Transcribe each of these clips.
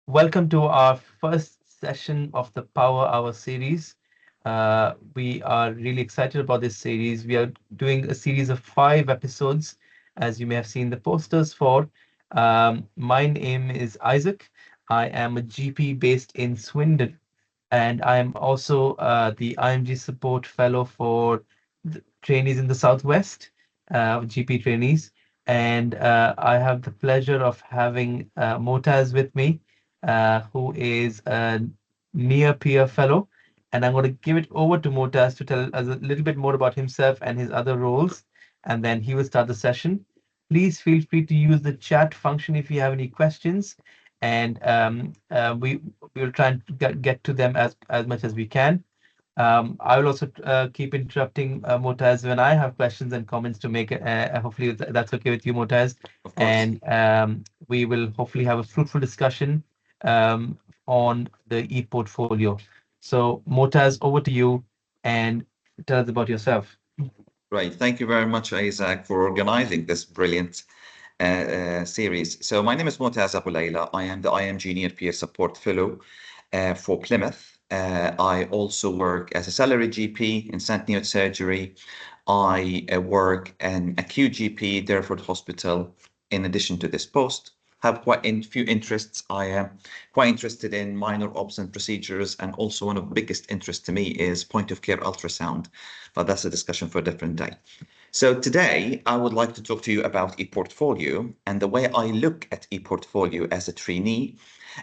Welcome to our first session of the Power Hour series. We are really excited about this series. We are doing a series of 5 episodes, as you may have seen the posters for. My name is Isaac. I am a GP based in Swindon, and I am also the IMG support fellow for the trainees in the Southwest, GP trainees. And I have the pleasure of having Motaz with me, who is a near peer fellow. And I'm going to give it over to Motaz to tell us a little bit more about himself and his other roles, and then he will start the session. Please feel free to use the chat function if you have any questions, and we will try and get to them as much as we can. I will also keep interrupting Motaz when I have questions and comments to make. Hopefully that's okay with you, Motaz. Of course. And we will hopefully have a fruitful discussion on the ePortfolio. So, Motaz, over to you, and tell us about yourself. Right. Thank you very much, Isaac, for organizing this brilliant series. So my name is Motaz Abulaila. I am the IMG Near Peer Support Fellow for Plymouth. I also work as a salary GP in St. Neots Surgery. I work in acute GP, Derford Hospital, in addition to this post. Have quite a few interests. I am quite interested in minor ops and procedures, and also one of the biggest interests to me is point of care ultrasound, but that's a discussion for a different day. So today I would like to talk to you about ePortfolio and the way I look at ePortfolio as a trainee,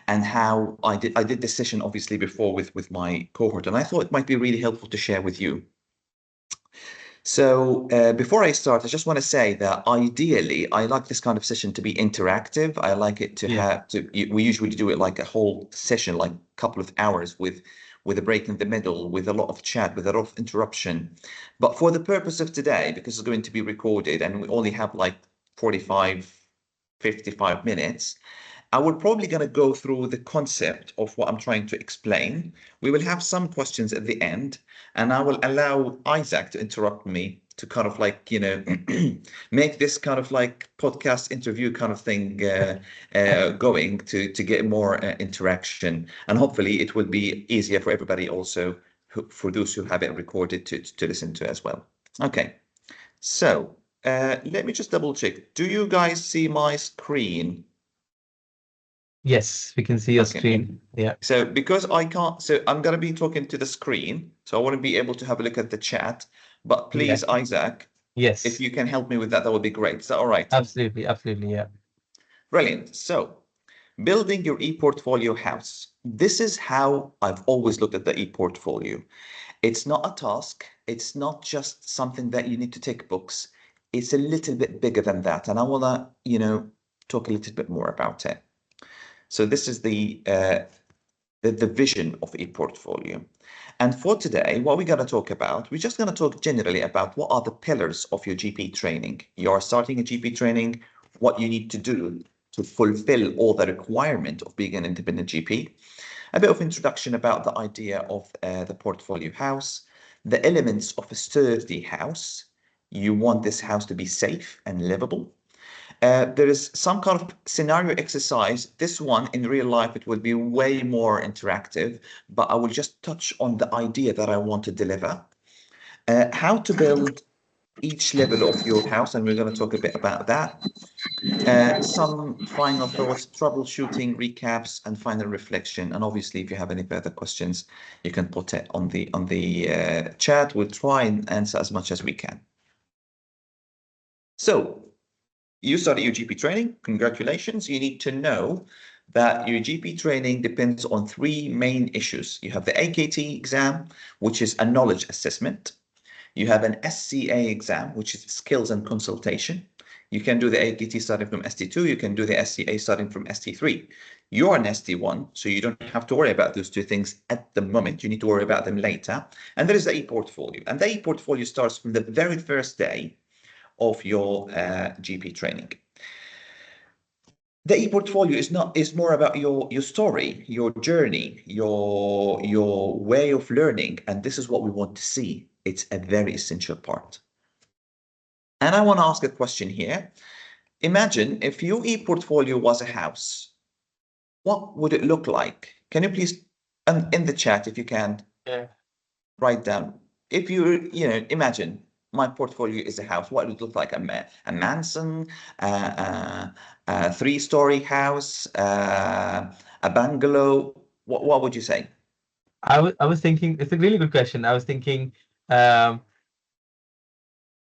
and how I did this session obviously before with my cohort, and I thought it might be really helpful to share with you. So before I start, I just want to say that ideally, I like this kind of session to be interactive. I like it to have to. We usually do it like a whole session, like a couple of hours with a break in the middle, with a lot of chat, with a lot of interruption. But for the purpose of today, because it's going to be recorded and we only have like 45, 55 minutes, I will probably going to go through the concept of what I'm trying to explain. We will have some questions at the end, and I will allow Isaac to interrupt me to kind of like, make this kind of like podcast interview kind of thing going to get more interaction. And hopefully it will be easier for everybody also, for those who have it recorded to listen to as well. Okay, so let me just double check. Do you guys see my screen? Yes, we can see your Okay. screen. Yeah. So because I can't, so I'm going to be talking to the screen, so I want to be able to have a look at the chat. But please, Yeah. Isaac, if Yes. you can help me with that, that would be great. Is that all right? Absolutely. Absolutely. Yeah. Brilliant. So building your ePortfolio house. This is how I've always looked at the ePortfolio. It's not a task. It's not just something that you need to take books. It's a little bit bigger than that. And I want to, talk a little bit more about it. So this is the vision of ePortfolio. And for today, what we're going to talk about, we're just going to talk generally about what are the pillars of your GP training. You are starting a GP training, what you need to do to fulfill all the requirement of being an independent GP. A bit of introduction about the idea of the portfolio house, the elements of a sturdy house. You want this house to be safe and livable. There is some kind of scenario exercise. This one in real life, it will be way more interactive, but I will just touch on the idea that I want to deliver. How to build each level of your house, and we're going to talk a bit about that. Some final thoughts, troubleshooting, recaps, and final reflection. And obviously, if you have any further questions, you can put it on the chat. We'll try and answer as much as we can. So you started your GP training. Congratulations. You need to know that your GP training depends on 3 main issues. You have the AKT exam, which is a knowledge assessment. You have an SCA exam, which is skills and consultation. You can do the AKT starting from ST2. You can do the SCA starting from ST3. You're an ST1, so you don't have to worry about those 2 things at the moment. You need to worry about them later. And there is the ePortfolio. And the ePortfolio starts from the very first day of your GP training. The ePortfolio is more about your story, your journey, your way of learning, and this is what we want to see. It's a very essential part. And I want to ask a question here. Imagine if your ePortfolio was a house, what would it look like? Can you please, in the chat, if you can, write down, if you imagine my portfolio is a house, what would it look like? A mansion, a three-story house, a bungalow? What would you say? I was thinking, it's a really good question. I was thinking, um,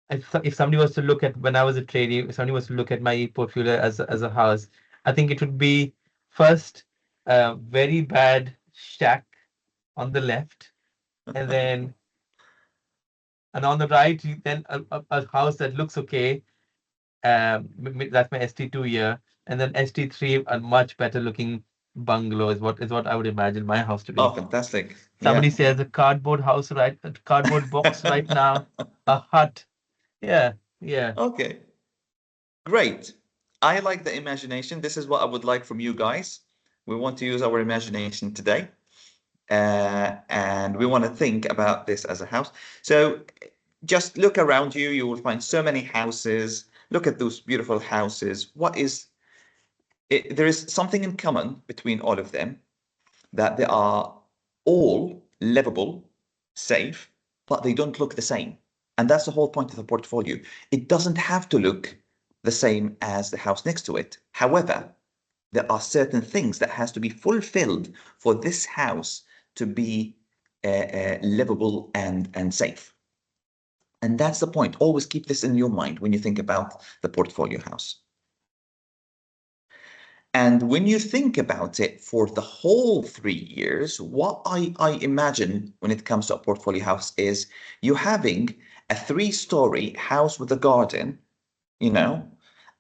if somebody was to look at, when I was a trainee, if somebody was to look at my portfolio as a house, I think it would be first a very bad shack on the left, and then on the right, then a house that looks okay. That's my ST2 year, and then ST3, a much better looking bungalow is what I would imagine my house to Oh, be. fantastic. Somebody Yeah. says a cardboard house, right? A cardboard box right now, a hut. Yeah, yeah. Okay, great. I like the imagination. This is what I would like from you guys. We want to use our imagination today. And we want to think about this as a house. So just look around you. You will find so many houses. Look at those beautiful houses. What is it? There is something in common between all of them, that they are all livable, safe, but they don't look the same. And that's the whole point of the portfolio. It doesn't have to look the same as the house next to it. However, there are certain things that has to be fulfilled for this house to be livable and safe. And that's the point. Always keep this in your mind when you think about the portfolio house. And when you think about it for the whole 3 years, what I imagine when it comes to a portfolio house is you having a three-story house with a garden,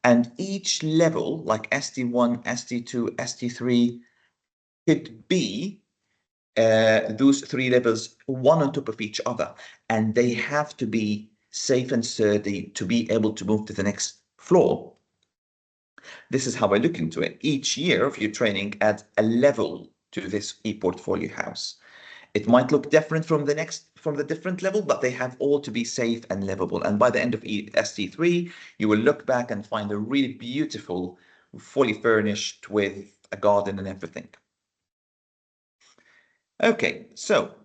and each level, like ST1, ST2, ST3, could be those three levels one on top of each other, and they have to be safe and sturdy to be able to move to the next floor. This is how I look into it. Each year of your training adds a level to this ePortfolio house. It might look different from the different level, but they have all to be safe and livable. And by the end of ST3, you will look back and find a really beautiful, fully furnished with a garden and everything. Okay, so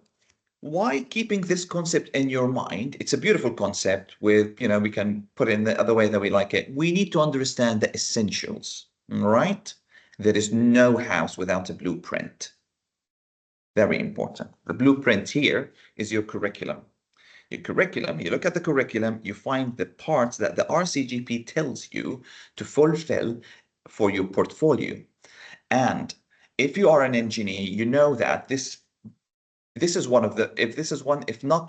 why keeping this concept in your mind? It's a beautiful concept with, we can put it in the other way that we like it. We need to understand the essentials, right? There is no house without a blueprint. Very important. The blueprint here is your curriculum. Your curriculum, you look at the curriculum, you find the parts that the RCGP tells you to fulfill for your portfolio. And if you are an engineer, you know that this is one of the, if not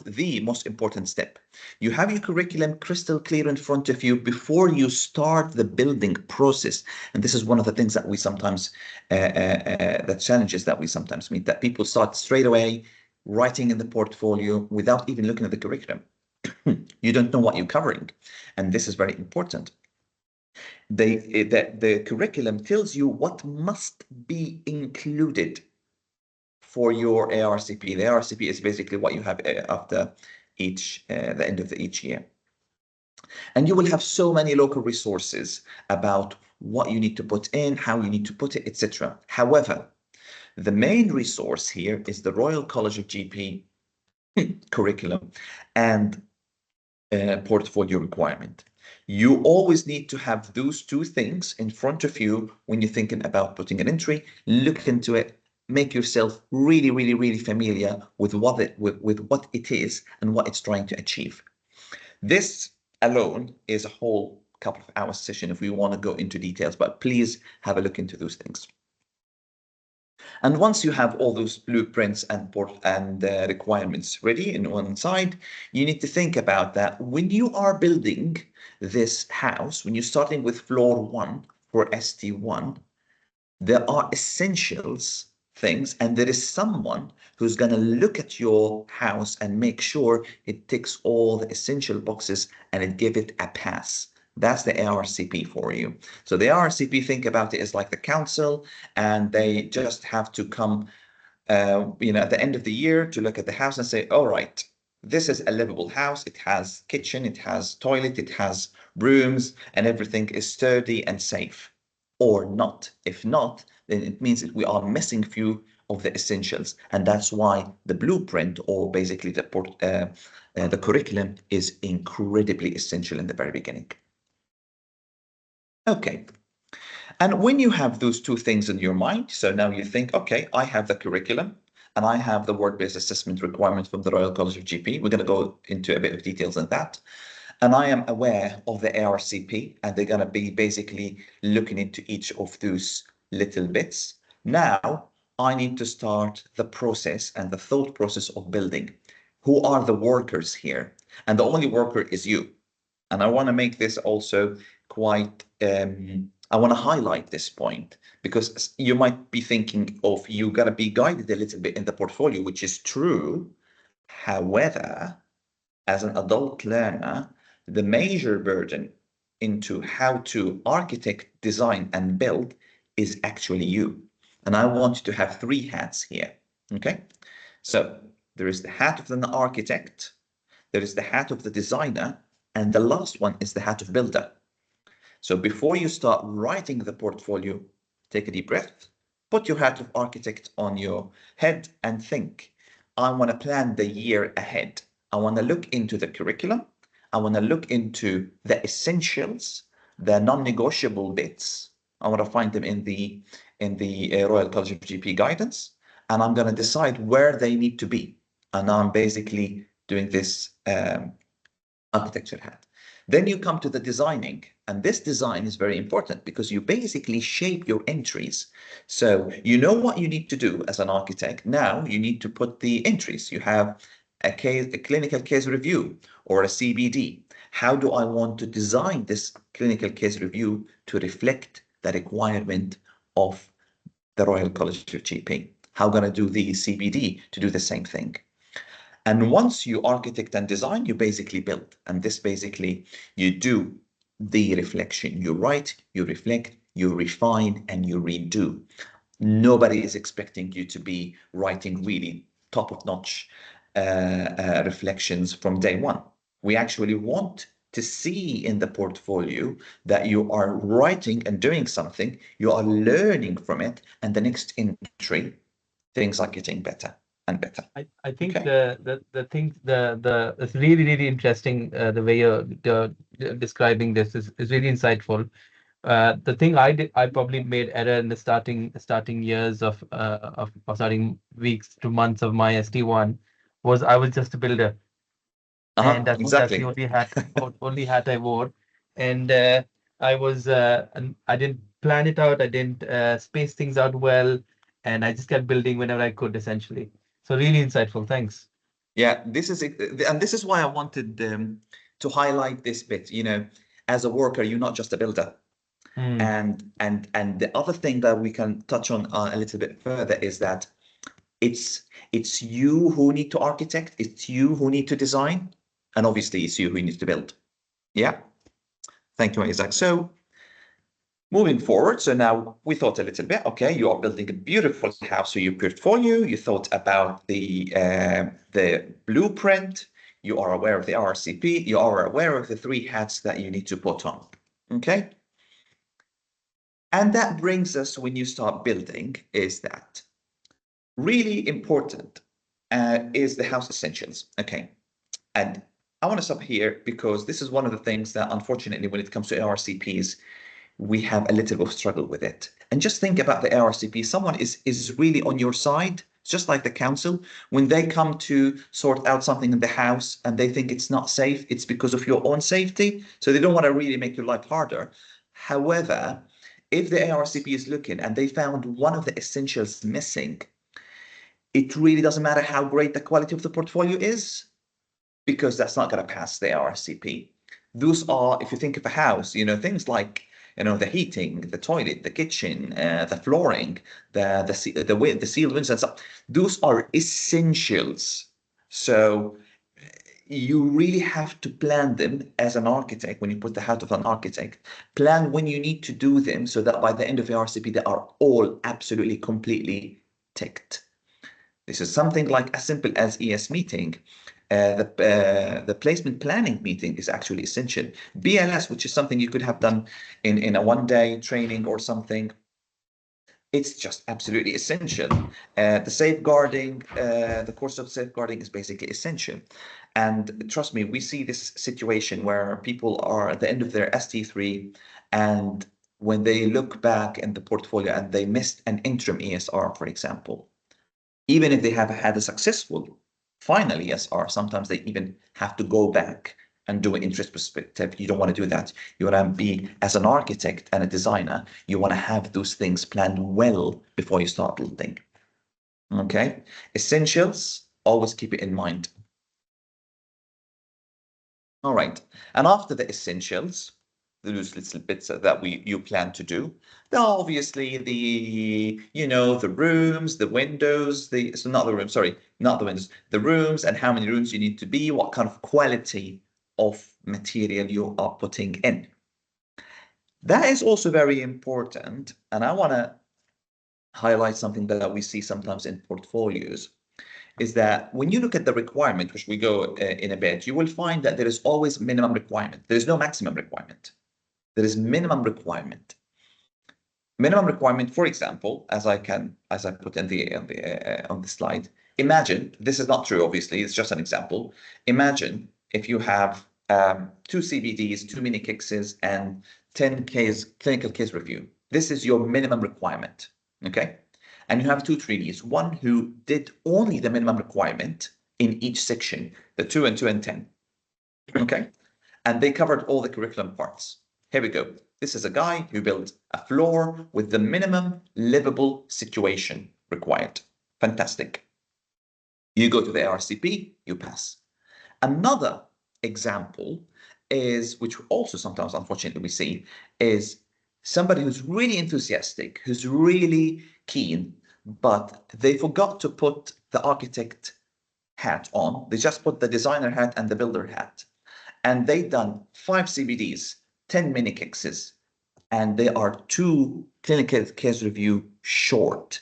the most important step. You have your curriculum crystal clear in front of you before you start the building process. And this is one of the things that we sometimes, the challenges that we sometimes meet, that people start straight away writing in the portfolio without even looking at the curriculum. You don't know what you're covering. And this is very important. The curriculum tells you what must be included for your ARCP. The ARCP is basically what you have after the end of each year. And you will have so many local resources about what you need to put in, how you need to put it, etc. However, the main resource here is the Royal College of GP curriculum and portfolio requirement. You always need to have those two things in front of you when you're thinking about putting an entry. Look into it, make yourself really, really, really familiar with what it is and what it's trying to achieve. This alone is a whole couple of hours session if we want to go into details, but please have a look into those things. And once you have all those blueprints and requirements ready in one side, you need to think about that when you are building this house, when you're starting with floor 1 for ST1, there are essentials things, and there is someone who's going to look at your house and make sure it ticks all the essential boxes and it give it a pass. That's the ARCP for you. So the ARCP, think about it as like the council, and they just have to come, at the end of the year to look at the house and say, all right, this is a livable house. It has kitchen, it has toilet, it has rooms, and everything is sturdy and safe. or not. If not, then it means that we are missing few of the essentials, and that's why the blueprint, or basically the curriculum, is incredibly essential in the very beginning. Okay. And when you have those two things in your mind, so now you think, okay, I have the curriculum and I have the work-based assessment requirement from the Royal College of GP. We're going to go into a bit of details on that. And I am aware of the ARCP, and they're going to be basically looking into each of those little bits. Now, I need to start the process and the thought process of building. Who are the workers here? And the only worker is you. And I want to make this also quite, I want to highlight this point, because you might be thinking of, you got to be guided a little bit in the portfolio, which is true. However, as an adult learner, the major burden into how to architect, design, and build is actually you. And I want you to have three hats here. Okay. So there is the hat of the architect, there is the hat of the designer, and the last one is the hat of builder. So before you start writing the portfolio, take a deep breath, put your hat of architect on your head and think, I want to plan the year ahead. I want to look into the curriculum. I want to look into the essentials, the non-negotiable bits. I want to find them in the Royal College of GP guidance, and I'm going to decide where they need to be. And I'm basically doing this architecture hat. Then you come to the designing, and this design is very important because you basically shape your entries. So you know what you need to do as an architect. Now you need to put the entries. You have a clinical case review or a CBD. How do I want to design this clinical case review to reflect the requirement of the Royal College of GP? How am I going to do the CBD to do the same thing? And once you architect and design, you basically build. And this basically, you do the reflection. You write, you reflect, you refine, and you redo. Nobody is expecting you to be writing really top-notch reflections from day one. We actually want to see in the portfolio that you are writing and doing something, you are learning from it, and the next entry, things are getting better and better. I think Okay. it's really interesting, the way you're describing this is really insightful. The thing I did, I probably made error in the starting years of starting weeks to months of my ST1, was I was just a builder, and that's the Exactly. only hat I wore, and and I didn't plan it out, I didn't space things out well, and I just kept building whenever I could, essentially. So really insightful. Thanks. Yeah, this is it, and this is why I wanted to highlight this bit. You know, as a worker, you're not just a builder. Mm. And the other thing that we can touch on a little bit further is that it's you who need to architect, it's you who need to design, and obviously it's you who needs to build. Yeah. Thank you, Isaac. So moving forward, so now we thought a little bit, okay, you are building a beautiful house for your portfolio. You thought about the blueprint. You are aware of the RCP. You are aware of the three hats that you need to put on. Okay. And that brings us, when you start building, is that really important is the house essentials. Okay. And I want to stop here because this is one of the things that, unfortunately, when it comes to ARCPs, we have a little bit of struggle with it. And just think about the ARCP. Someone is really on your side, just like the council. When they come to sort out something in the house and they think it's not safe, it's because of your own safety. So they don't want to really make your life harder. However, if the ARCP is looking and they found one of the essentials missing, it really doesn't matter how great the quality of the portfolio is, because that's not going to pass the RCP. Those are, if you think of a house, you know, things like, you know, the heating, the toilet, the kitchen, the flooring, the sealed windows and stuff. Those are essentials. So you really have to plan them as an architect. When you put the hat of an architect, plan when you need to do them so that by the end of the RCP, they are all absolutely completely ticked. This is something like as simple as ES meeting. The placement planning meeting is actually essential. BLS, which is something you could have done in a one-day training or something, it's just absolutely essential. The safeguarding, the course of safeguarding is basically essential. And trust me, we see this situation where people are at the end of their ST3, and when they look back in the portfolio and they missed an interim ESR, for example, even if they have had a successful final ESR, sometimes they even have to go back and do an interest perspective. You don't want to do that. You want to be, as an architect and a designer, you want to have those things planned well before you start building. Okay? Essentials, always keep it in mind. All right. And after the essentials, those little bits that you plan to do, there are obviously the rooms, the windows, not the rooms, sorry, not the windows, the rooms, and how many rooms you need to be, what kind of quality of material you are putting in. That is also very important, and I want to highlight something that we see sometimes in portfolios, is that when you look at the requirement, which we go in a bit, you will find that there is always minimum requirement. There is no maximum requirement. There is minimum requirement. Minimum requirement, for example, as I put in on the slide. Imagine, this is not true, obviously, it's just an example. Imagine if you have 2 CBDs, 2 mini KICSs, and 10 clinical case review. This is your minimum requirement, okay? And you have 2 trainees, one who did only the minimum requirement in each section, the 2 and 2 and 10, okay? And they covered all the curriculum parts. Here we go. This is a guy who built a floor with the minimum livable situation required. Fantastic. You go to the RCP, you pass. Another example is, which also sometimes unfortunately we see, is somebody who's really enthusiastic, who's really keen, but they forgot to put the architect hat on. They just put the designer hat and the builder hat. And they done 5 CBDs, 10 mini KICSs, and they are 2 clinical case review short.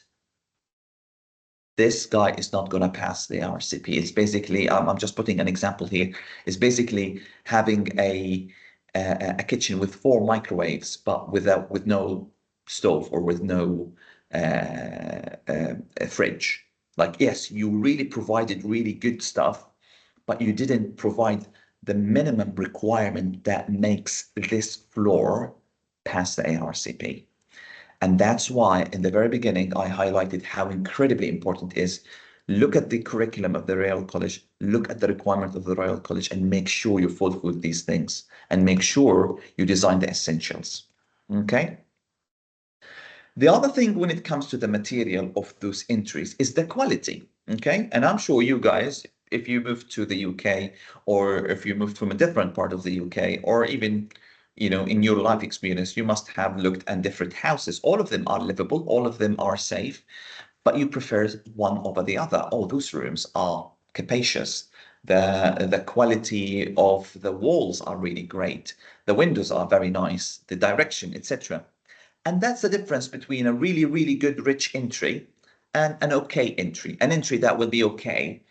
This guy is not going to pass the RCP. It's basically, I'm just putting an example here. It's basically having a kitchen with 4 microwaves, but with no stove or with no fridge. Like, yes, you really provided really good stuff, but you didn't provide the minimum requirement that makes this floor pass the ARCP. And that's why in the very beginning, I highlighted how incredibly important it is. Look at the curriculum of the Royal College, look at the requirement of the Royal College, and make sure you fulfill these things, and make sure you design the essentials. Okay? The other thing when it comes to the material of those entries is the quality. Okay? And I'm sure you guys, if you move to the UK, or if you moved from a different part of the UK, or even in your life experience, you must have looked at different houses. All of them are livable, all of them are safe, but you prefer one over the other. All those rooms are capacious. The quality of the walls are really great. The windows are very nice, the direction, etc. And that's the difference between a really, really good, rich entry and an okay entry. An entry that will be okay,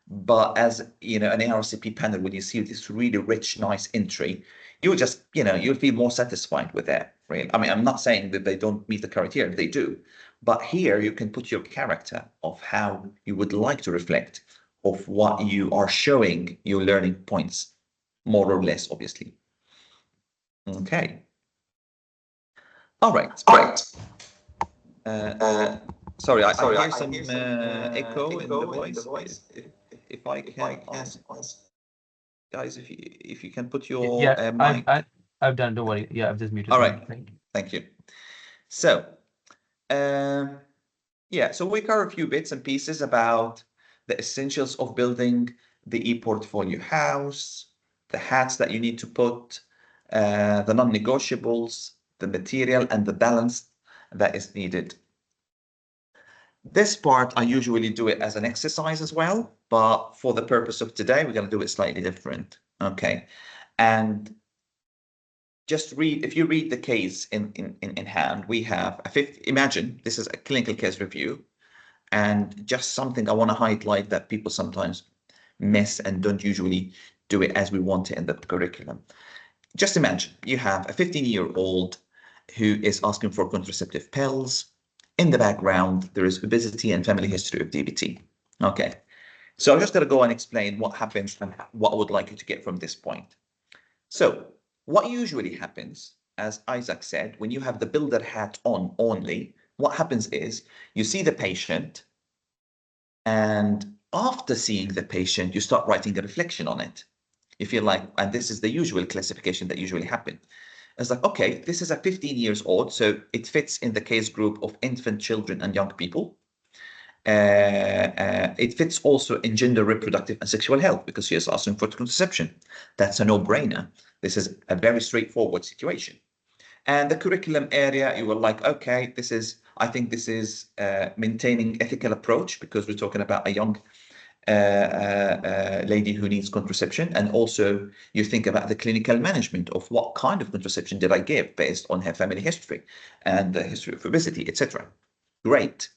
but as an ARCP panel, when you see this really rich, nice entry, you'll just, you'll feel more satisfied with that. Really. I mean, I'm not saying that they don't meet the criteria, they do. But here you can put your character of how you would like to reflect of what you are showing your learning points, more or less, obviously. Okay. All right. All right. Sorry, I hear some echo in the voice. If I can ask, guys, if you can put your mic. I've done. Don't worry. Yeah, I've just muted. All right. Thank you. So, yeah. So we cover a few bits and pieces about the essentials of building the ePortfolio house, the hats that you need to put, the non-negotiables, the material, and the balance that is needed. This part, I usually do it as an exercise as well, but for the purpose of today, we're going to do it slightly different. Okay. And just if you read the case in hand, we have imagine this is a clinical case review, and just something I want to highlight that people sometimes miss and don't usually do it as we want it in the curriculum. Just imagine you have a 15-year-old who is asking for contraceptive pills. In the background, there is obesity and family history of DBT. Okay, so I'm just going to go and explain what happens and what I would like you to get from this point. So what usually happens, as Isaac said, when you have the builder hat on only, what happens is you see the patient, and after seeing the patient, you start writing a reflection on it. You feel like, and this is the usual classification that usually happens. It's like, okay, this is a 15 years old, so it fits in the case group of infant, children, and young people. It fits also in gender, reproductive, and sexual health because she is asking for contraception. That's a no-brainer. This is a very straightforward situation. And the curriculum area, you were like, okay, I think this is maintaining ethical approach because we're talking about a young lady who needs contraception. And also you think about the clinical management of what kind of contraception did I give based on her family history and the history of obesity, etc. Great.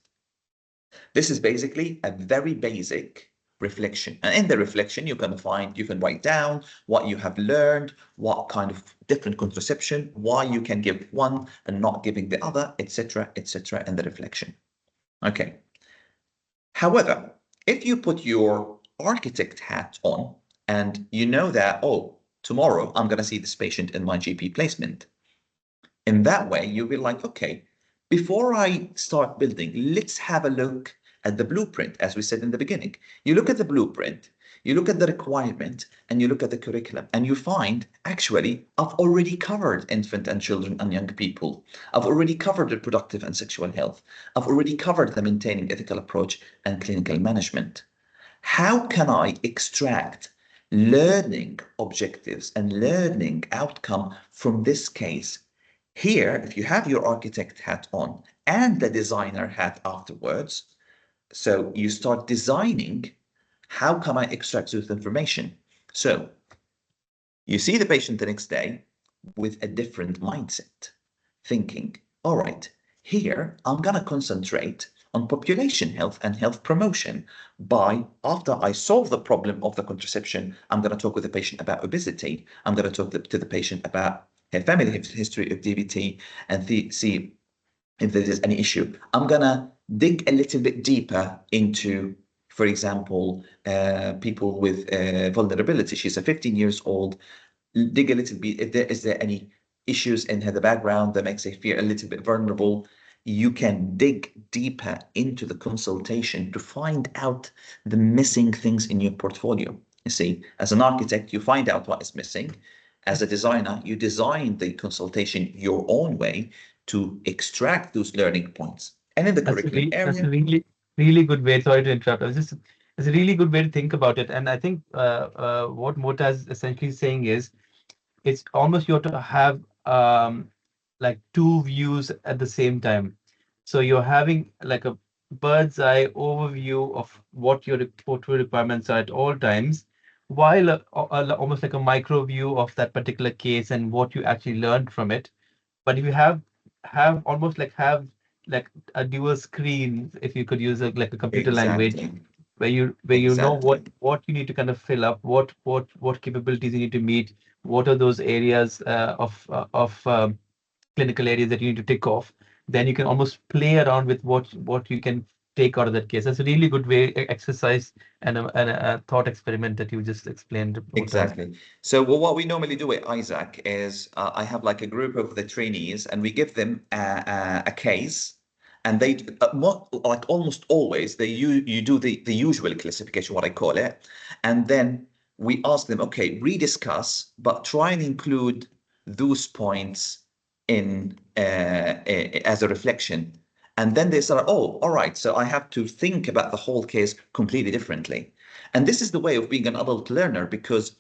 This is basically a very basic reflection. And in the reflection, you can write down what you have learned, what kind of different contraception, why you can give one and not giving the other, etc., etc., in the reflection. Okay. However, if you put your architect hat on and you know that, oh, tomorrow I'm going to see this patient in my GP placement, in that way, you'll be like, okay, before I start building, let's have a look at the blueprint, as we said in the beginning. You look at the blueprint, you look at the requirement, and you look at the curriculum, and you find, actually, I've already covered infant and children and young people. I've already covered reproductive and sexual health. I've already covered the maintaining ethical approach and clinical management. How can I extract learning objectives and learning outcome from this case? Here, if you have your architect hat on and the designer hat afterwards, so you start designing, how can I extract this information? So you see the patient the next day with a different mindset, thinking, all right, here I'm going to concentrate on population health and health promotion. After I solve the problem of the contraception, I'm going to talk with the patient about obesity. I'm going to talk to the patient about her family history of DVT and see if there is any issue. I'm going to dig a little bit deeper into, for example, people with vulnerability. She's a 15 years old. Dig a little bit. Is there any issues in the background that makes her feel a little bit vulnerable? You can dig deeper into the consultation to find out the missing things in your portfolio. You see, as an architect, you find out what is missing. As a designer, you design the consultation your own way to extract those learning points. And in the curriculum That's a area, really good way. Sorry to interrupt. It's a really good way to think about it. And I think what Motaz is essentially saying is it's almost you have to have like two views at the same time. So you're having like a bird's eye overview of what your portfolio requirements are at all times, while almost like a micro view of that particular case and what you actually learned from it. But if you have like a dual screen, if you could use like a computer language, exactly, where you know exactly. what you need to kind of fill up, what capabilities you need to meet, what are those areas of clinical areas that you need to tick off, then you can almost play around with what you can take out of that case. That's a really good way exercise and a thought experiment that you just explained, Mutaz. Exactly. So what we normally do at Isaac is I have like a group of the trainees and we give them a case and they like almost always you do the usual classification, what I call it, and then we ask them, okay, rediscuss, but try and include those points in as a reflection. And then they start, oh, all right, so I have to think about the whole case completely differently. And this is the way of being an adult learner, because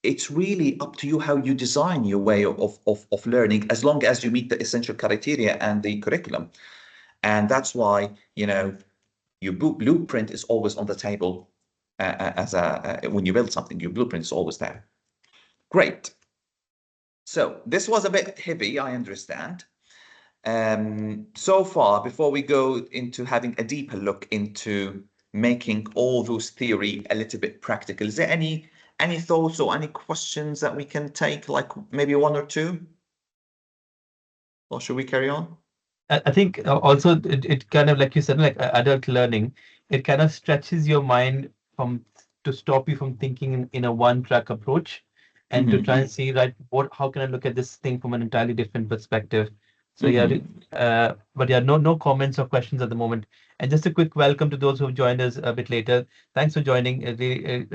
it's really up to you how you design your way of learning, as long as you meet the essential criteria and the curriculum. And that's why, your blueprint is always on the table when you build something, your blueprint is always there. Great. So this was a bit heavy, I understand. So far, before we go into having a deeper look into making all those theory a little bit practical. Is there any thoughts or any questions that we can take, like maybe one or two? Or should we carry on? I think also it kind of, like you said, like adult learning, it kind of stretches your mind from to stop you from thinking in a one track approach, and to try and see, right, how can I look at this thing from an entirely different perspective. So yeah, but yeah, no comments or questions at the moment. And just a quick welcome to those who have joined us a bit later. Thanks for joining. Really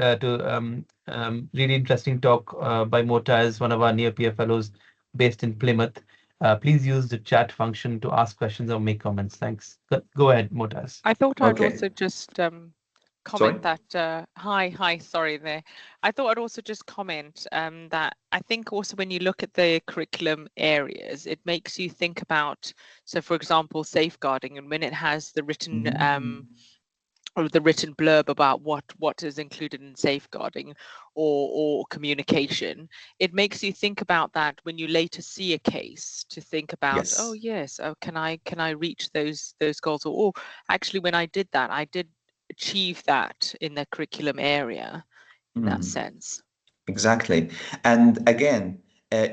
interesting talk by Motaz, one of our near peer fellows based in Plymouth. Please use the chat function to ask questions or make comments. Thanks. Go ahead, Motaz. I thought I'd Okay. also just Sorry? comment that hi, sorry there. I thought I'd also just comment that I think also when you look at the curriculum areas, it makes you think about, so for example, safeguarding, and when it has the written or the written blurb about what is included in safeguarding or communication, it makes you think about that when you later see a case, to think about, Yes. oh yes, oh, can I reach those goals, or oh, actually when I did that, I did achieve that in the curriculum area, in that sense. Exactly. And again,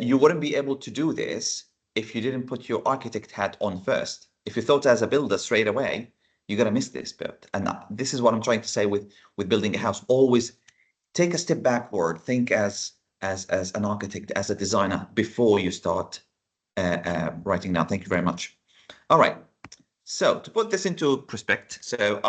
you wouldn't be able to do this if you didn't put your architect hat on first. If you thought as a builder straight away, you're gonna miss this bit. And this is what I'm trying to say with building a house. Always take a step backward. Think as an architect, as a designer, before you start writing down. Thank you very much. All right. So to put this into perspective, so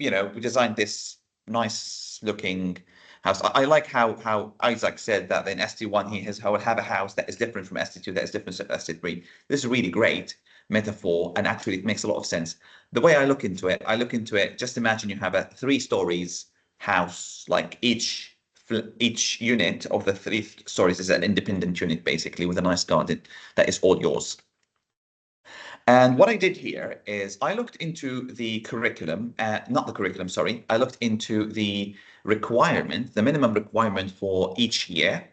we designed this nice looking house. I like how Isaac said that in ST1 he will have a house that is different from ST2, that is different from ST3. This is really great metaphor, and actually it makes a lot of sense. The way I look into it, just imagine you have a 3 stories house, like each unit of the 3 stories is an independent unit, basically, with a nice garden that is all yours. And what I did here is I looked into the curriculum, not the curriculum, sorry. I looked into the requirement, the minimum requirement for each year.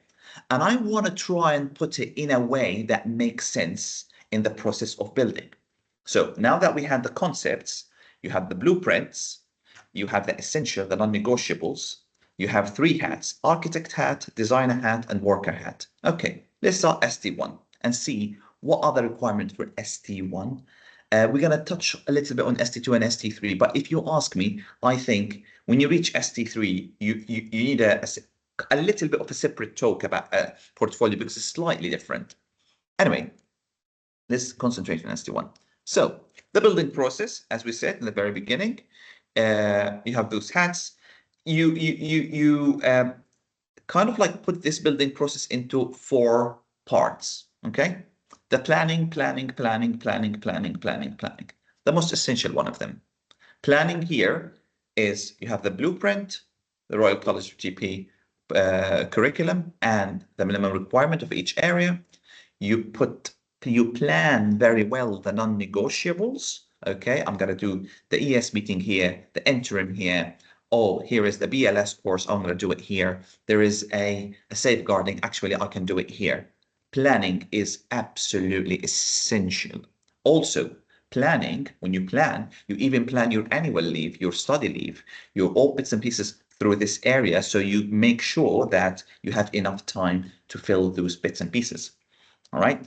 And I want to try and put it in a way that makes sense in the process of building. So now that we have the concepts, you have the blueprints, you have the essential, the non-negotiables, you have 3 hats: architect hat, designer hat, and worker hat. Okay, let's start ST1 and see what are the requirements for ST1. We're going to touch a little bit on ST2 and ST3, but if you ask me, I think when you reach ST3, you need a little bit of a separate talk about a portfolio, because it's slightly different. Anyway, let's concentrate on ST1. So the building process, as we said in the very beginning, you have those hats. You kind of like put this building process into 4 parts. Okay. The planning. The most essential one of them. Planning here is you have the blueprint, the Royal College of GP curriculum, and the minimum requirement of each area. You plan very well the non-negotiables. Okay, I'm going to do the ES meeting here, the interim here. Oh, here is the BLS course. I'm going to do it here. There is a safeguarding. Actually, I can do it here. Planning is absolutely essential. Also, planning, when you plan, you even plan your annual leave, your study leave, your all bits and pieces through this area, so you make sure that you have enough time to fill those bits and pieces. All right.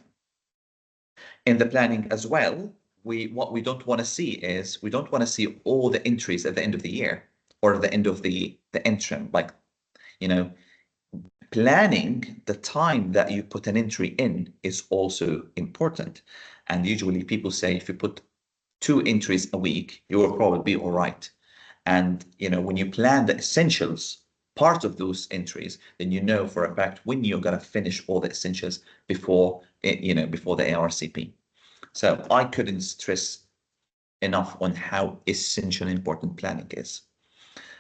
In the planning as well, what we don't want to see is, we don't want to see all the entries at the end of the year or at the end of the interim. Like, planning the time that you put an entry in is also important. And usually people say if you put 2 entries a week, you will probably be all right. And when you plan the essentials, part of those entries, then you know for a fact when you're going to finish all the essentials before the ARCP. So I couldn't stress enough on how essential and important planning is.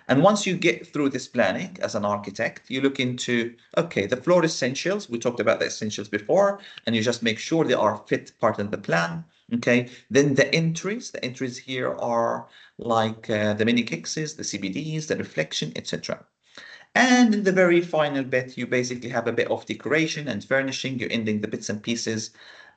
And once you get through this planning as an architect, you look into, okay, the floor essentials. We talked about the essentials before, and you just make sure they are fit part of the plan. Okay, then the entries here are like the mini kixes, the CBDs, the reflection, etc. And in the very final bit, you basically have a bit of decoration and furnishing. You're ending the bits and pieces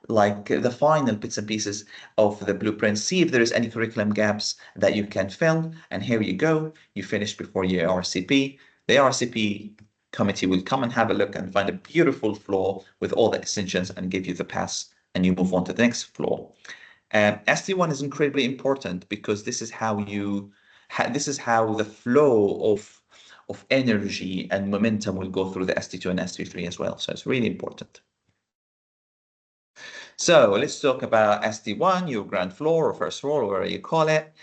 like the final bits and pieces of the blueprint, see if there is any curriculum gaps that you can fill, and here you go, you finish before your RCP. The RCP committee will come and have a look and find a beautiful floor with all the essentials and give you the pass, and you move on to the next floor. ST1 is incredibly important because this is how this is how the flow of energy and momentum will go through the ST2 and ST3 as well. So it's really important. So let's talk about ST1, your ground floor or first floor, or whatever you call it.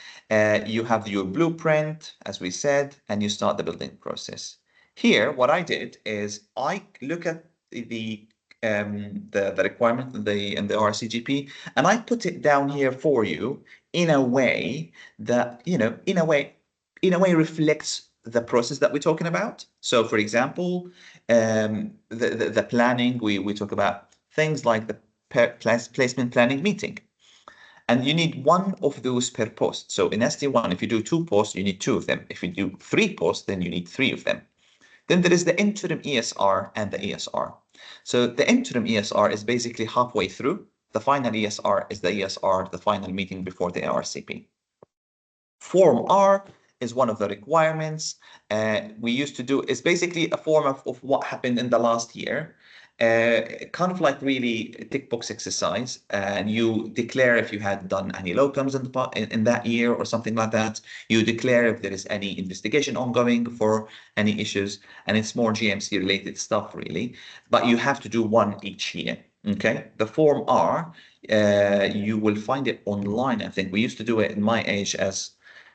You have your blueprint, as we said, and you start the building process. Here, what I did is I look at the requirement in the RCGP, and I put it down here for you in a way that, in a way reflects the process that we're talking about. So for example, the planning, we talk about things like the placement planning meeting. And you need one of those per post. So in ST1, if you do 2 posts, you need 2 of them. If you do 3 posts, then you need 3 of them. Then there is the interim ESR and the ESR. So the interim ESR is basically halfway through. The final ESR is the ESR, the final meeting before the RCP. Form R is one of the requirements. We used to do, it's basically a form of what happened in the last year. Kind of like really a tick box exercise, and you declare if you had done any locums in that year or something like that. You declare if there is any investigation ongoing for any issues, and it's more GMC related stuff really, but you have to do one each year. Okay, the Form R, you will find it online. I think we used to do it in my age as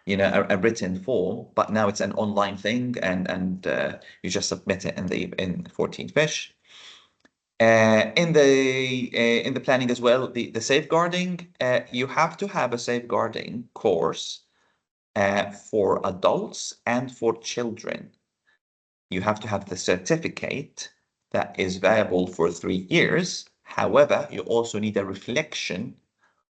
a written form, but now it's an online thing, and you just submit it in FourteenFish. In the planning as well, the safeguarding, you have to have a safeguarding course for adults and for children. You have to have the certificate that is viable for 3 years. However, you also need a reflection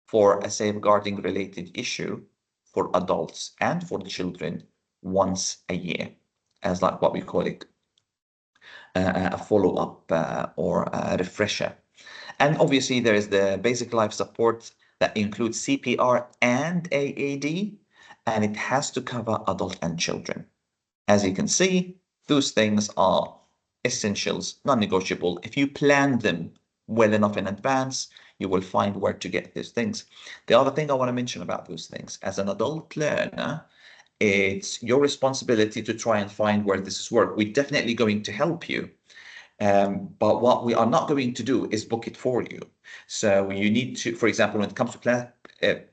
for a safeguarding related issue for adults and for children once a year, as like what we call it a follow-up or a refresher. And obviously there is the basic life support that includes CPR and AAD, and it has to cover adult and children. As you can see, those things are essentials, non-negotiable. If you plan them well enough in advance, you will find where to get these things. The other thing I want to mention about those things, as an adult learner, it's your responsibility to try and find where this is work. We're definitely going to help you. But what we are not going to do is book it for you. So you need to, for example, when it comes to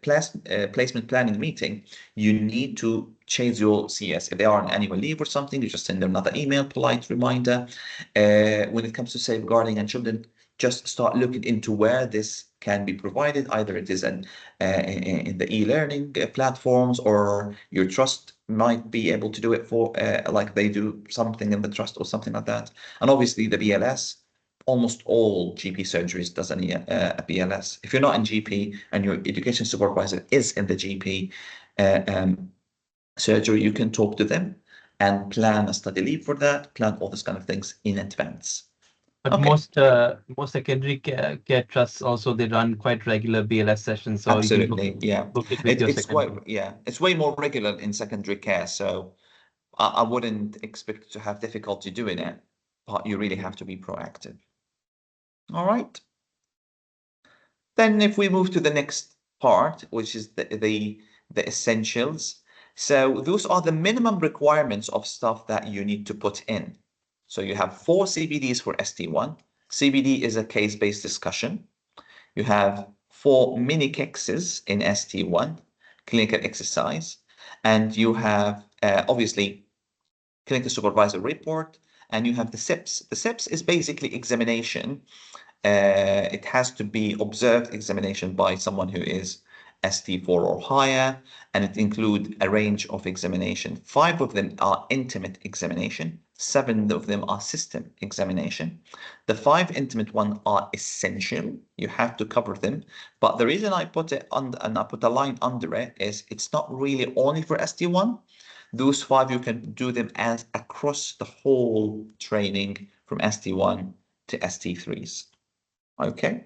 placement planning meeting, you need to change your CS. If they are on annual leave or something, you just send them another email, polite reminder. When it comes to safeguarding and children, just start looking into where this can be provided. Either it is in the e-learning platforms, or your trust might be able to do it for like they do something in the trust or something like that. And obviously the BLS, almost all GP surgeries does a BLS. If you're not in GP and your education supervisor is in the GP surgery, you can talk to them and plan a study leave for that, plan all these kind of things in advance. But Okay. most secondary care trusts also, they run quite regular BLS sessions. So absolutely, you yeah. book it with your secondary. It's way more regular in secondary care. So I wouldn't expect to have difficulty doing it, but you really have to be proactive. All right. Then if we move to the next part, which is the essentials. So those are the minimum requirements of stuff that you need to put in. So you have 4 CBDs for ST1. CBD is a case-based discussion. You have 4 mini cases in ST1, clinical exercise, and you have obviously clinical supervisor report, and you have the SIPS. The SIPS is basically examination. It has to be observed examination by someone who is ST4 or higher, and it includes a range of examination. 5 of them are intimate examination, 7 of them are system examination. The 5 intimate ones are essential. You have to cover them. But the reason I put it on and I put a line under it is it's not really only for ST1. Those 5, you can do them as across the whole training from ST1 to ST3s. Okay.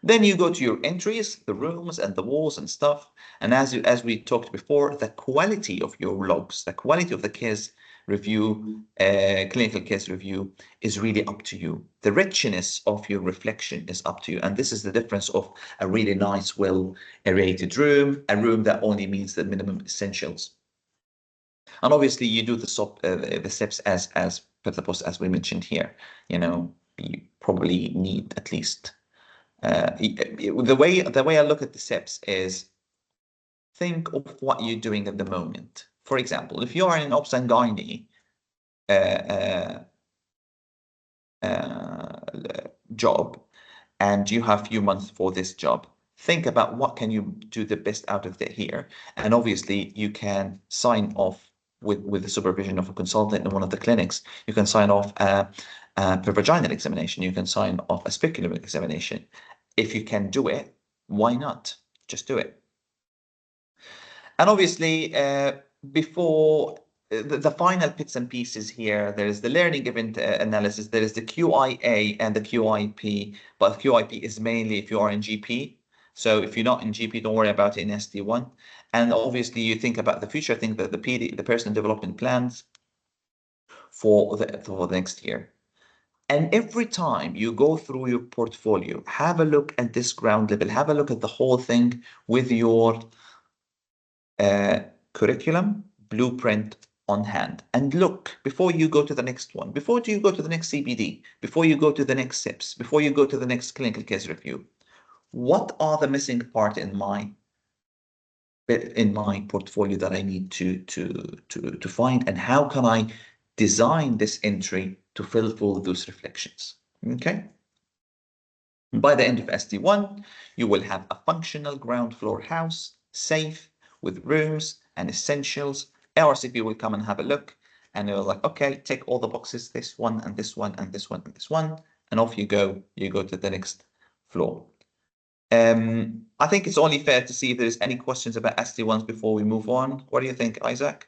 Then you go to your entries, the rooms and the walls and stuff. And as we talked before, the quality of your logs, the quality of the case review, clinical case review is really up to you. The richness of your reflection is up to you. And this is the difference of a really nice, well aerated room, a room that only meets the minimum essentials. And obviously you do the steps as per the post as we mentioned here. You know, you probably need at least the way I look at the steps is think of what you're doing at the moment. For example, if you are in an obs and gynae job and you have few months for this job, think about what can you do the best out of it here. And obviously you can sign off with the supervision of a consultant in one of the clinics. You can sign off a vaginal examination. You can sign off a speculum examination. If you can do it, why not? Just do it. And obviously, before the final bits and pieces here, there is the learning event analysis, there is the QIA and the QIP, but QIP is mainly if you are in GP. So if you're not in GP, don't worry about it in SD1. And obviously, you think about the future, think that the personal development plans for the next year. And every time you go through your portfolio, have a look at this ground level, have a look at the whole thing with your curriculum blueprint on hand. And look, before you go to the next one, before you go to the next CBD, before you go to the next SIPs, before you go to the next clinical case review, what are the missing part in my portfolio that I need to find, and how can I design this entry to fulfill those reflections? Okay. By the end of SD1, you will have a functional ground floor house, safe, with rooms and essentials. RCP will come and have a look, and you're like, okay, tick all the boxes, this one and this one and this one and this one, and off you go. You go to the next floor. I think it's only fair to see if there's any questions about SD1s before we move on. What do you think, Isaac?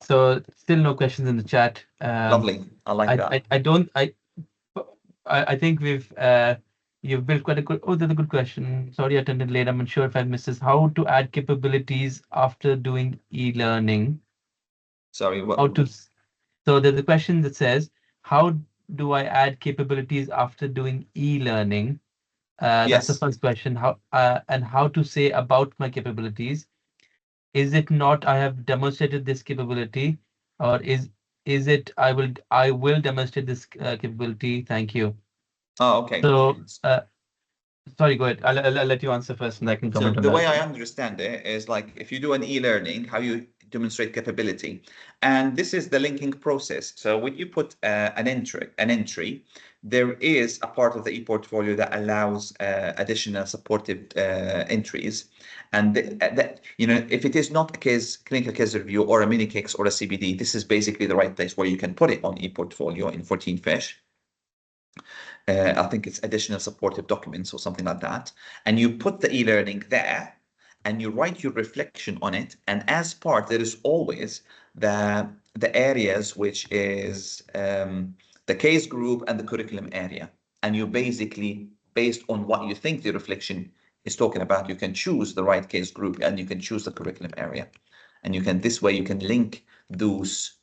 So still no questions in the chat. Lovely. I like that. I think you've built quite a good. Oh, that's a good question. Sorry, I attended late. I'm unsure if I missed this. How to add capabilities after doing e-learning? Sorry, what? How to? So there's a question that says, how do I add capabilities after doing e-learning? That's the Yes. first question. How and how to say about my capabilities? Is it not I have demonstrated this capability, or is it I will demonstrate this capability? Thank you. Oh, okay. So sorry, go ahead. I'll let you answer first, and I can comment So on the that. way I understand it is like if you do an e-learning, how you demonstrate capability, and this is the linking process. So when you put an entry, there is a part of the ePortfolio that allows additional supportive entries, and that you know, if it is not a clinical case review or a mini case or a CBD, this is basically the right place where you can put it on ePortfolio in FourteenFish. I think it's additional supportive documents or something like that. And you put the e-learning there and you write your reflection on it. And as part, there is always the areas, which is the case group and the curriculum area. And you basically, based on what you think the reflection is talking about, you can choose the right case group and you can choose the curriculum area. And you can, this way you can link those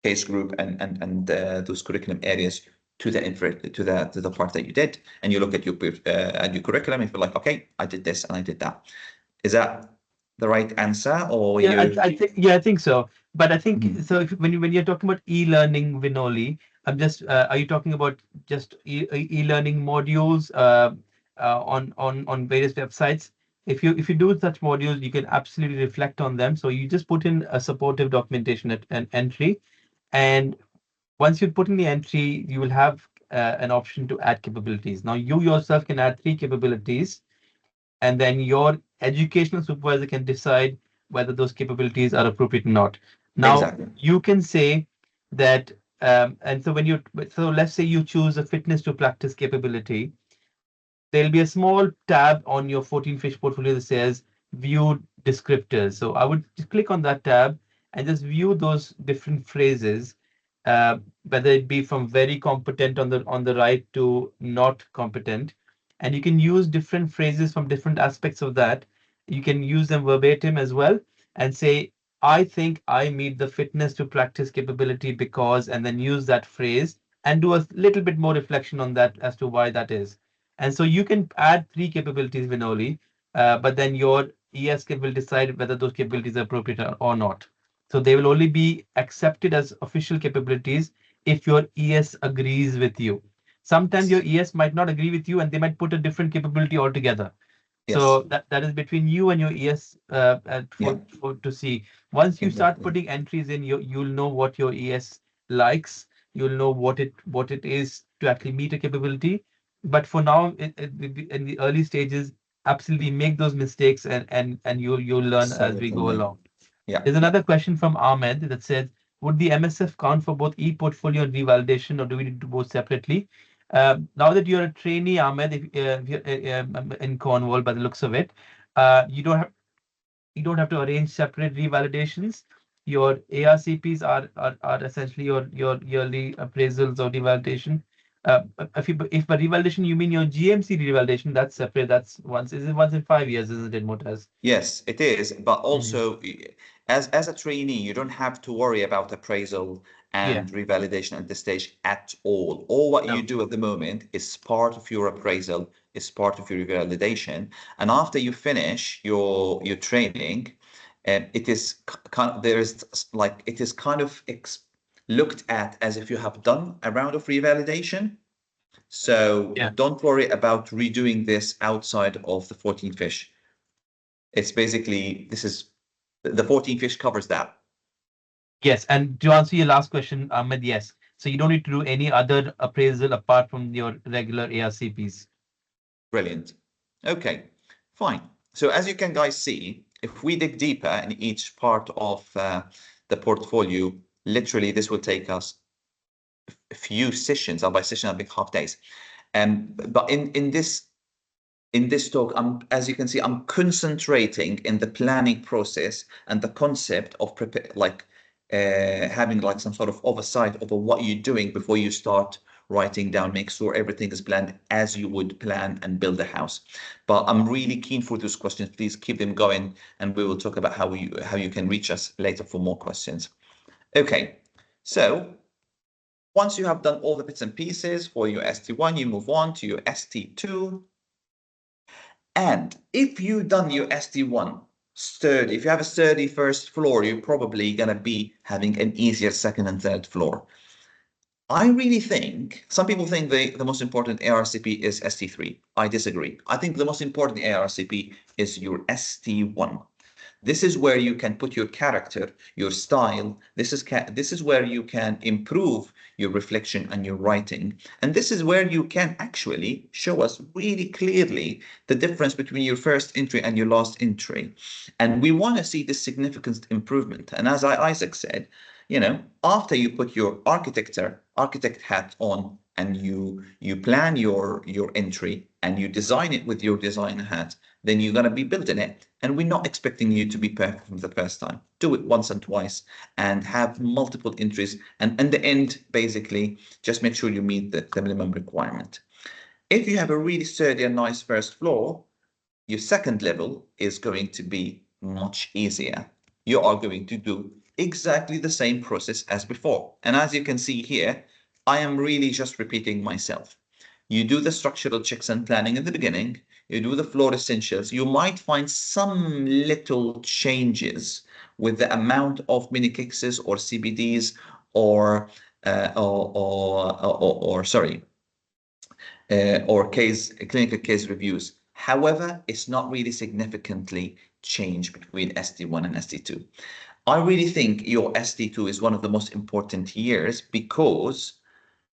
case group and those curriculum areas to the part that you did, and you look at your curriculum and feel like, okay, I did this and I did that. Is that the right answer, or Yeah, you? I think so. But I think so. When you're talking about e-learning, Vinoli, I'm just are you talking about just e-learning modules on various websites? If you do such modules, you can absolutely reflect on them. So you just put in a supportive documentation at an entry, and once you put in the entry, you will have an option to add capabilities. Now you yourself can add 3 capabilities, and then your educational supervisor can decide whether those capabilities are appropriate or not. Now Exactly. you can say that, and so let's say you choose a fitness to practice capability, there'll be a small tab on your FourteenFish portfolio that says view descriptors. So I would just click on that tab and just view those different phrases, whether it be from very competent on the right to not competent. and you can use different phrases from different aspects of that. You can use them verbatim as well and say, I think I meet the fitness to practice capability because, and then use that phrase and do a little bit more reflection on that as to why that is. And so you can add 3 capabilities, Vinoli, but then your ES will decide whether those capabilities are appropriate or not. So they will only be accepted as official capabilities if your ES agrees with you. Sometimes your ES might not agree with you and they might put a different capability altogether. Yes. So that is between you and your ES Yeah. for to see. Once you start Exactly. putting entries in, you'll know what your ES likes. You'll know what it is to actually meet a capability. But for now, in the early stages, absolutely make those mistakes and you'll learn as we go Certainly. along. Yeah. There's another question from Ahmed that says, would the MSF count for both ePortfolio and revalidation, or do we need to do both separately? Now that you're a trainee, Ahmed, if you're in Cornwall, by the looks of it, you don't have to arrange separate revalidations. Your ARCPs are essentially your yearly appraisals or revalidation. If by revalidation you mean your GMC revalidation, that's separate. That's once, is it once in 5 years, isn't it, Motaz? Yes, it is. But Mhm. also, as a trainee, you don't have to worry about appraisal Yeah. and revalidation at this stage at all. All what you No. do at the moment is part of your appraisal, is part of your revalidation. And after you finish your training, it is there is like it is kind of looked at as if you have done a round of revalidation. So Yeah. don't worry about redoing this outside of the 14 fish. It's basically, this is the 14 fish covers that. Yes, and to answer your last question, Ahmed, yes. So you don't need to do any other appraisal apart from your regular ARCPs. Brilliant. Okay, fine. So as you can guys see, if we dig deeper in each part of the portfolio, literally this will take us a few sessions, or by session I think half days. But in this talk, as you can see, I'm concentrating in the planning process and the concept of having like some sort of oversight over what you're doing before you start writing down. Make sure everything is planned as you would plan and build a house. But I'm really keen for those questions. Please keep them going, and we will talk about how you can reach us later for more questions. Okay, so once you have done all the bits and pieces for your ST1, you move on to your ST2. And if you've done your ST1 sturdy, if you have a sturdy first floor, you're probably going to be having an easier second and third floor. I really think some people think the most important ARCP is ST3. I disagree. I think the most important ARCP is your ST1. This is where you can put your character, your style. This is where you can improve your reflection and your writing. And this is where you can actually show us really clearly the difference between your first entry and your last entry. And we want to see this significant improvement. And as Isaac said, after you put your architect hat on, and you plan your entry and you design it with your designer hat, then you're going to be building it. And we're not expecting you to be perfect from the first time. Do it once and twice and have multiple entries. And in the end, basically, just make sure you meet the minimum requirement. If you have a really sturdy and nice first floor, your second level is going to be much easier. You are going to do exactly the same process as before. And as you can see here, I am really just repeating myself. You do the structural checks and planning in the beginning. You do the floor essentials. You might find some little changes with the amount of mini cases or CBDs or or clinical case reviews. However, it's not really significantly changed between ST1 and ST2. I really think your ST2 is one of the most important years because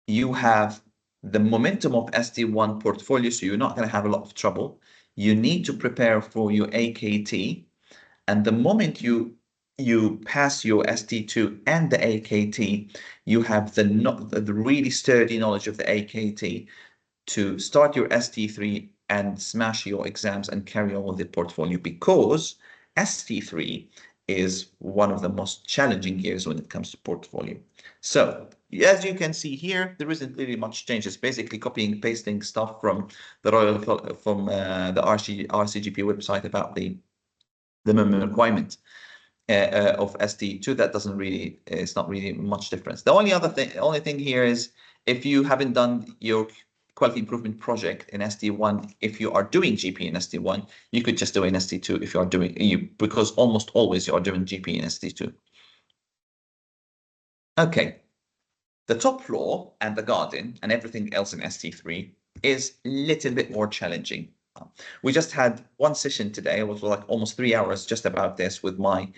you have the momentum of ST1 portfolio, so you're not going to have a lot of trouble. You need to prepare for your AKT, and the moment you pass your ST2 and the AKT, you have the really sturdy knowledge of the AKT to start your ST3 and smash your exams and carry on with the portfolio, because ST3 is one of the most challenging years when it comes to portfolio. So as you can see here, there isn't really much change. It's basically copying and pasting stuff from the the RCGP website about the minimum requirement of ST2. That doesn't really, it's not really much difference. The only thing here is if you haven't done your quality improvement project in ST1, if you are doing GP in ST1, you could just do in ST2 if you are doing because almost always you are doing GP in ST2. Okay, the top floor and the garden and everything else in ST3 is a little bit more challenging. We just had one session today. It was like almost 3 hours just about this with my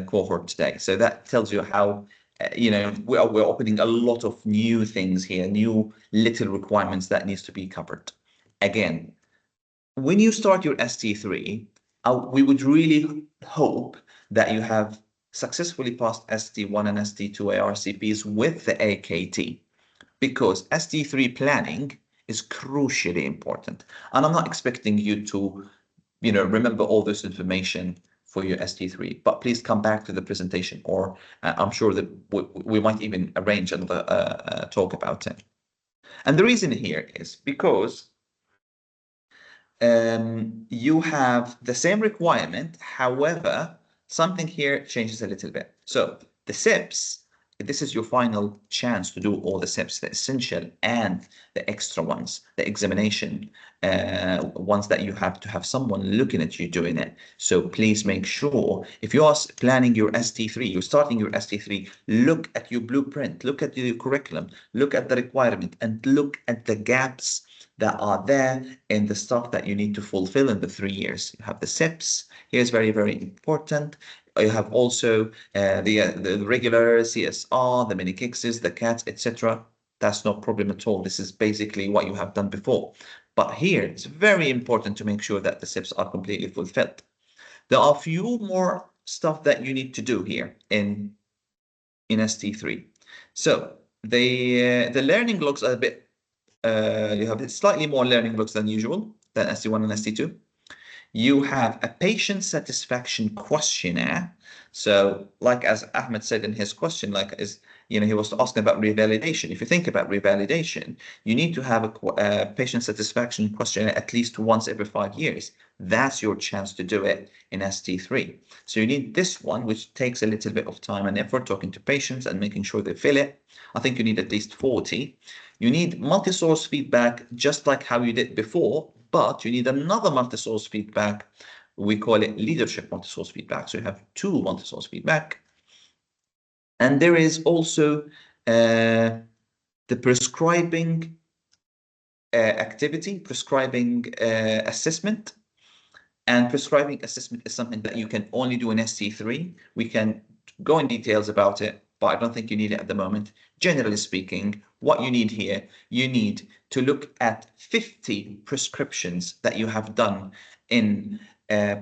cohort today. So that tells you how, we're opening a lot of new things here, new little requirements that needs to be covered. Again, when you start your ST3, we would really hope that you have successfully passed ST1 and ST2 ARCPs with the AKT, because ST3 planning is crucially important. And I'm not expecting you to, remember all this information for your ST3, but please come back to the presentation, or I'm sure that we might even arrange another talk about it. And the reason here is because you have the same requirement, however, something here changes a little bit. So the SIPs, this is your final chance to do all the SIPs, the essential and the extra ones, the examination ones that you have to have someone looking at you doing it. So please make sure, if you are planning your ST3, you're starting your ST3, look at your blueprint, look at your curriculum, look at the requirement, and look at the gaps that are there in the stuff that you need to fulfill in the 3 years. You have the SIPs. Here's very, very important. You have also the regular CSR, the mini kixes, the cats, etc. That's no problem at all. This is basically what you have done before. But here, it's very important to make sure that the SIPs are completely fulfilled. There are a few more stuff that you need to do here in ST3. So the learning logs are a bit, you have slightly more learning logs than usual, than ST1 and ST2. You have a patient satisfaction questionnaire. So like as Ahmed said in his question, he was asking about revalidation. If you think about revalidation, you need to have a patient satisfaction questionnaire at least once every 5 years. That's your chance to do it in ST3. So you need this one, which takes a little bit of time and effort, talking to patients and making sure they fill it. I think you need at least 40. You need multi-source feedback, just like how you did before, but you need another multi-source feedback. We call it leadership multi-source feedback. So you have 2 multi-source feedback. And there is also the prescribing activity, prescribing assessment. And prescribing assessment is something that you can only do in ST3. We can go in details about it, but I don't think you need it at the moment. Generally speaking, what you need here, you need to look at 50 prescriptions that you have done in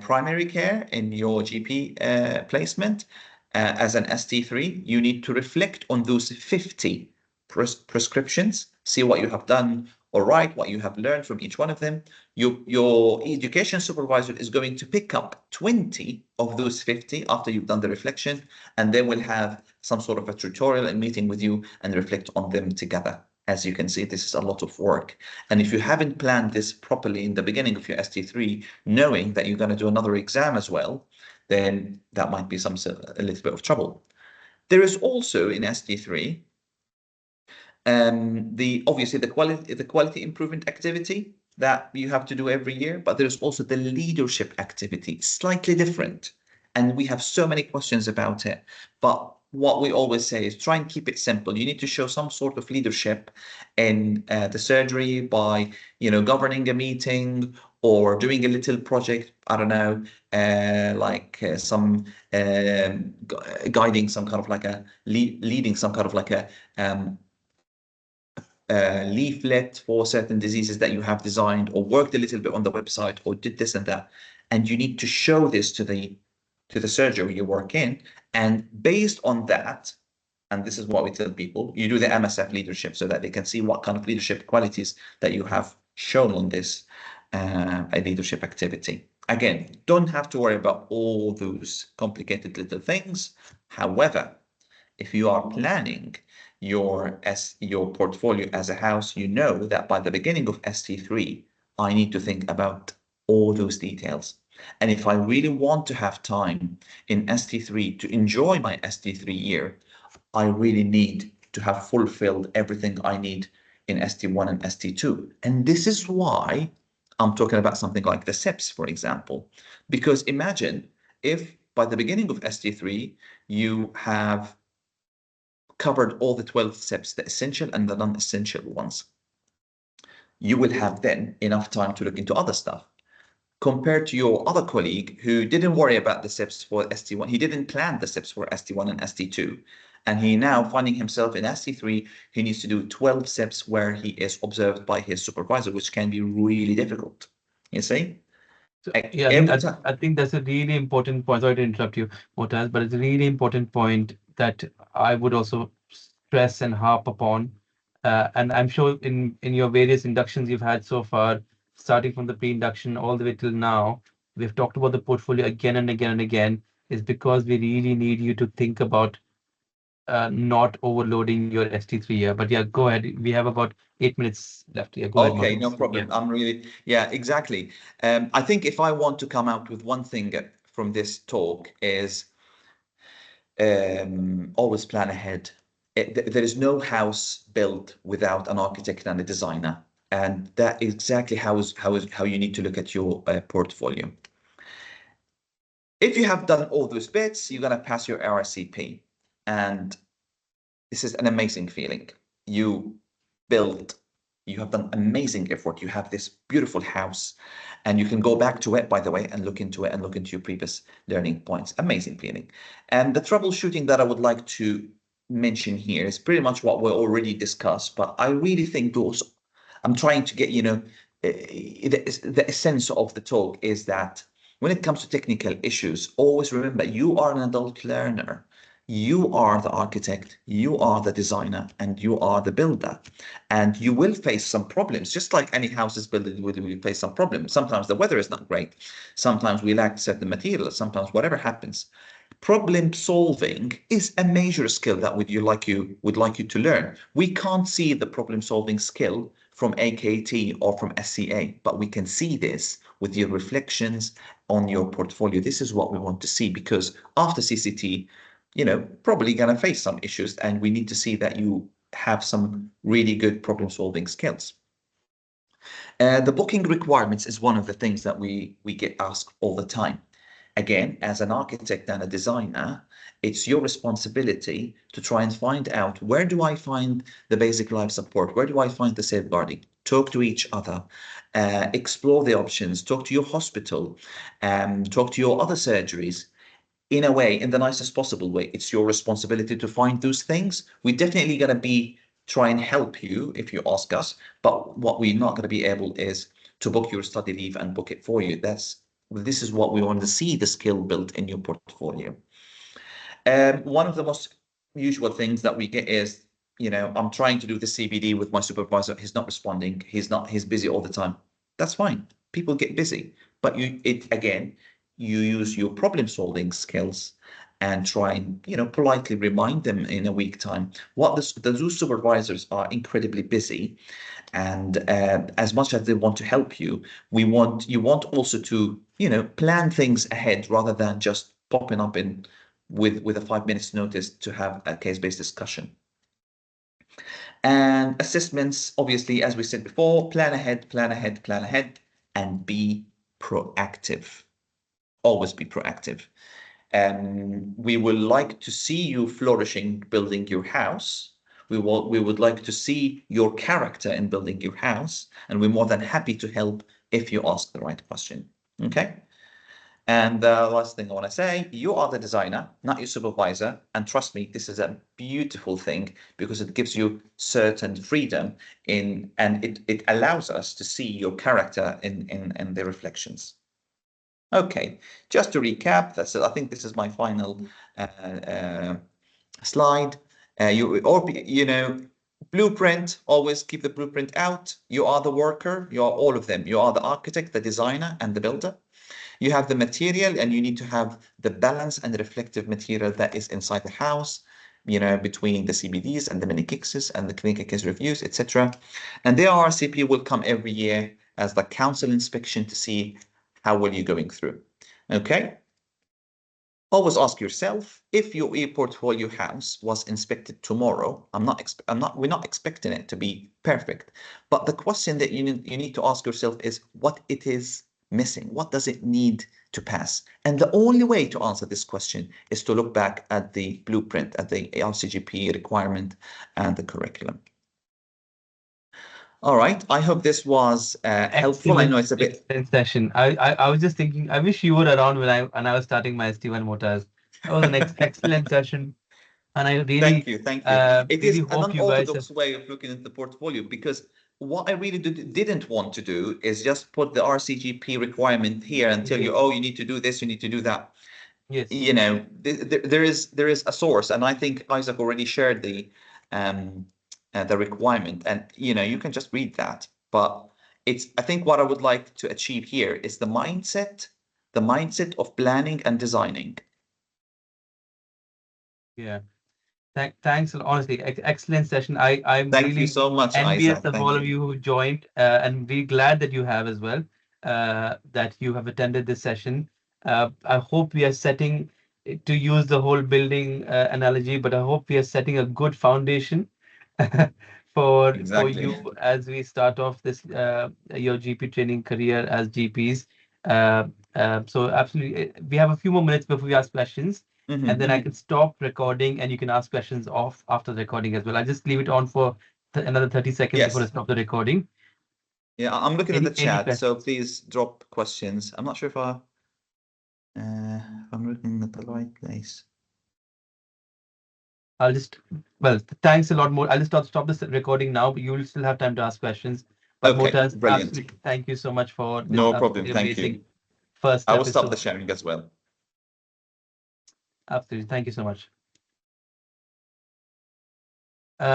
primary care in your GP placement as an ST3. You need to reflect on those 50 prescriptions, see what you have done all right, what you have learned from each one of them. Your education supervisor is going to pick up 20 of those 50 after you've done the reflection, and they will have some sort of a tutorial and meeting with you and reflect on them together. As you can see, this is a lot of work. And if you haven't planned this properly in the beginning of your ST3, knowing that you're going to do another exam as well, then that might be a little bit of trouble. There is also in ST3, obviously the quality improvement activity that you have to do every year, but there's also the leadership activity, slightly different. And we have so many questions about it, but what we always say is try and keep it simple. You need to show some sort of leadership in the surgery by, governing a meeting or doing a little project. I don't know, some guiding some kind of like a leading some kind of like a leaflet for certain diseases that you have designed, or worked a little bit on the website, or did this and that, and you need to show this to the surgery you work in, and based on that, and this is what we tell people, you do the MSF leadership so that they can see what kind of leadership qualities that you have shown on this leadership activity. Again, don't have to worry about all those complicated little things. However, if you are planning your portfolio as a house, you know that by the beginning of ST3, I need to think about all those details. And if I really want to have time in ST3 to enjoy my ST3 year, I really need to have fulfilled everything I need in ST1 and ST2. And this is why I'm talking about something like the SIPs, for example, because imagine if by the beginning of ST3, you have covered all the 12 SIPs, the essential and the non-essential ones. You will have then enough time to look into other stuff compared to your other colleague who didn't worry about the SIPs for ST1. He didn't plan the SIPs for ST1 and ST2. And he now finding himself in ST3, he needs to do 12 SIPs where he is observed by his supervisor, which can be really difficult. You see? So, yeah, I think that's a really important point. Sorry to interrupt you, Motaz, but it's a really important point that I would also stress and harp upon. And I'm sure in your various inductions you've had so far, starting from the pre-induction all the way till now, we've talked about the portfolio again and again and again, is because we really need you to think about not overloading your ST3 year. But yeah, go ahead. We have about 8 minutes left. Yeah, go ahead, Okay, no Motaz. problem. Yeah. Yeah, exactly. I think if I want to come out with one thing from this talk is always plan ahead. There is no house built without an architect and a designer, and that is exactly how you need to look at your portfolio. If you have done all those bits, you're gonna pass your RCP, and this is an amazing feeling. You have done amazing effort. You have this beautiful house, and you can go back to it, by the way, and look into it and look into your previous learning points. Amazing feeling. And the troubleshooting that I would like to mention here is pretty much what we already discussed, but I really think I'm trying to get, the essence of the talk is that when it comes to technical issues, always remember you are an adult learner. You are the architect, you are the designer, and you are the builder. And you will face some problems, just like any house is built, we face some problems. Sometimes the weather is not great. Sometimes we lack certain materials. Sometimes whatever happens. Problem solving is a major skill that would like you to learn. We can't see the problem solving skill from AKT or from SCA, but we can see this with your reflections on your portfolio. This is what we want to see, because after CCT, probably going to face some issues, and we need to see that you have some really good problem solving skills. The booking requirements is one of the things that we get asked all the time. Again, as an architect and a designer, it's your responsibility to try and find out, where do I find the basic life support? Where do I find the safeguarding? Talk to each other, explore the options, talk to your hospital, talk to your other surgeries. In a way, in the nicest possible way, it's your responsibility to find those things. We're definitely going to try and help you if you ask us, but what we're not going to be able is to book your study leave and book it for you. This is what we want to see, the skill built in your portfolio. One of the most usual things that we get is, I'm trying to do the CBD with my supervisor. He's not responding. He's busy all the time. That's fine. People get busy, but you use your problem solving skills and try and, politely remind them in a week time. Those supervisors are incredibly busy, and as much as they want to help you, you want also to, plan things ahead rather than just popping up with a 5 minutes notice to have a case-based discussion. And assessments, obviously, as we said before, plan ahead, and be proactive. Always be proactive. We would like to see you flourishing, building your house. We would like to see your character in building your house, and we're more than happy to help if you ask the right question. Okay? And the last thing I want to say, you are the designer, not your supervisor. And trust me, this is a beautiful thing, because it gives you certain freedom and it allows us to see your character in the reflections. Okay, just to recap, I think this is my final slide. Blueprint, always keep the blueprint out. You are the worker, you are all of them. You are the architect, the designer, and the builder. You have the material, and you need to have the balance and reflective material that is inside the house. between the CBDs and the mini KICs and the clinical case reviews, etc. And the RCP will come every year as the council inspection to see how well you're going through. Okay. Always ask yourself, if your ePortfolio house was inspected tomorrow, we're not expecting it to be perfect, but the question that you need to ask yourself is what it is missing, what does it need to pass? And the only way to answer this question is to look back at the blueprint, at the RCGP requirement and the curriculum. All right, I hope this was helpful. I know it's a bit session. I was just thinking, I wish you were around when I was starting my ST1 Motaz. That was an excellent session, and I really thank you. It really is an hope you guys unorthodox way of looking at the portfolio, because what I really didn't want to do is just put the RCGP requirement here and tell you, oh, you need to do this, you need to do that. Yes. There is a source, and I think Isaac already shared the requirement, and you can just read that. But I think what I would like to achieve here is the mindset of planning and designing. Yeah. Thanks, honestly, excellent session. I'm Thank really you so much, envious Isaac. of all of you who joined, and we're glad that you have as well, that you have attended this session. I hope we are setting, to use the whole building analogy, but I hope we are setting a good foundation for you as we start off this your GP training career as GPs. So absolutely, we have a few more minutes before we ask questions. And then I can stop recording and you can ask questions off after the recording as well. I just leave it on for another 30 seconds before I stop the recording. Yeah, I'm looking at the chat, so please drop questions. I'm not sure if I'm looking at the right place. Thanks a lot more. I'll just stop this recording now, but you'll still have time to ask questions. But Motaz, brilliant. Thank you so much for this no problem. Thank you. First I will stop the sharing as well. Absolutely. Thank you so much.